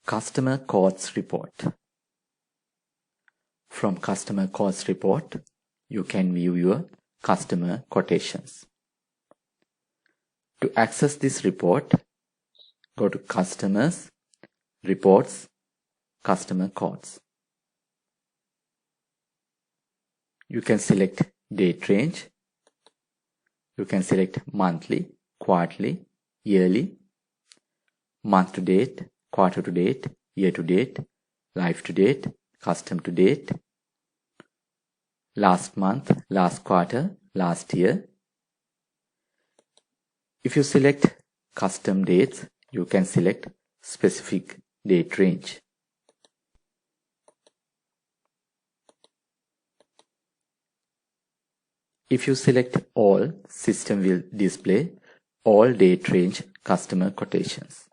Customer Quotes Report. From Customer Quotes Report, you can view your customer quotations. To access this report, go to Customers, Reports, Customer Quotes. You can select date range. You can select monthly, quarterly, yearly, month to date, quarter to date, year to date, life to date, custom to date, last month, last quarter, last year. If you select custom dates, you can select specific date range. If you select all, system will display all date range customer quotations.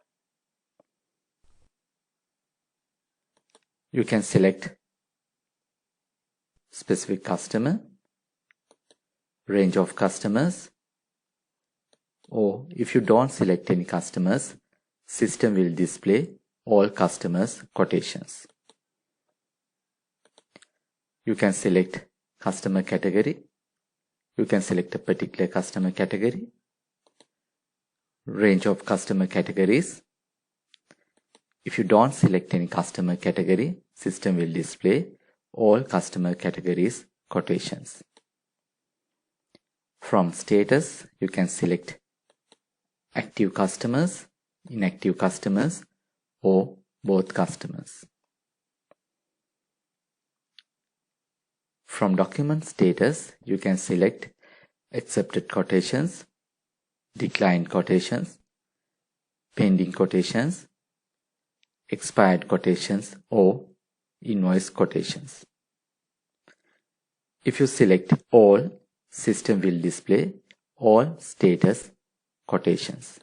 You can select specific customer, range of customers, or if you don't select any customers, system will display all customers quotations. You can select customer category. You can select a particular customer category, range of customer categories. If you don't select any customer category, system will display all customer categories quotations. From status, you can select active customers, inactive customers, or both customers. From document status, you can select accepted quotations, declined quotations, pending quotations, expired quotations, or invoice quotations. If you select all, system will display all status quotations.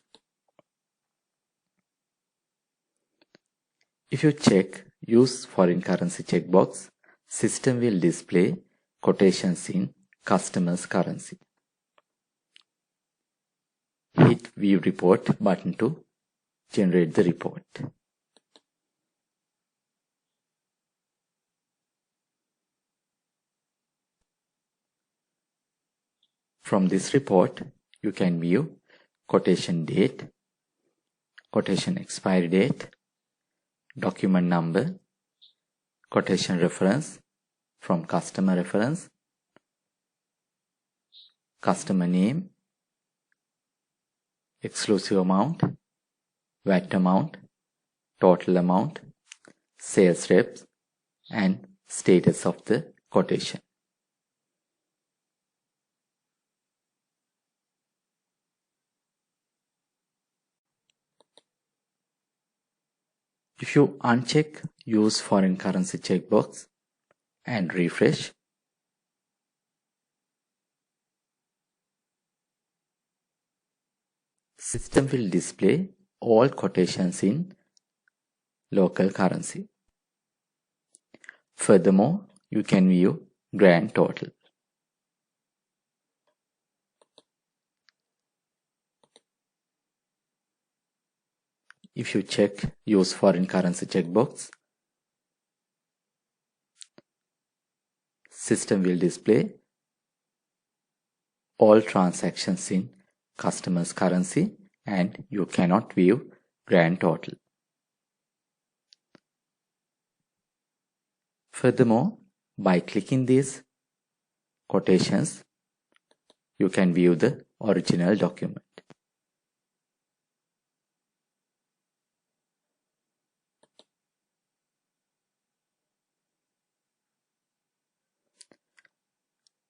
If you check Use Foreign Currency checkbox, system will display quotations in customer's currency. Hit View Report button to generate the report. From this report, you can view quotation date, quotation expiry date, document number, quotation reference from customer reference, customer name, exclusive amount, VAT amount, total amount, sales reps, and status of the quotation. If you uncheck Use Foreign Currency checkbox and refresh, system will display all quotations in local currency. Furthermore, you can view grand total. If you check Use Foreign Currency checkbox, system will display all transactions in customer's currency and you cannot view grand total. Furthermore, by clicking these quotations, you can view the original document.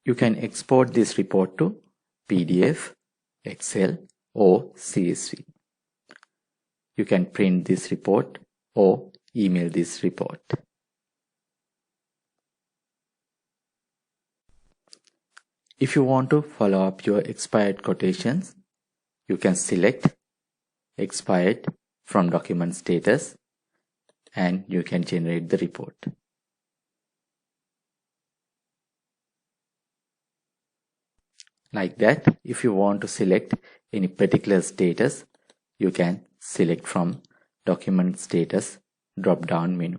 You can export this report to PDF, Excel, or CSV. You can print this report or email this report. If you want to follow up your expired quotations, you can select Expired from Document Status and you can generate the report. Like that, if you want to select any particular status, you can select from document status drop down menu.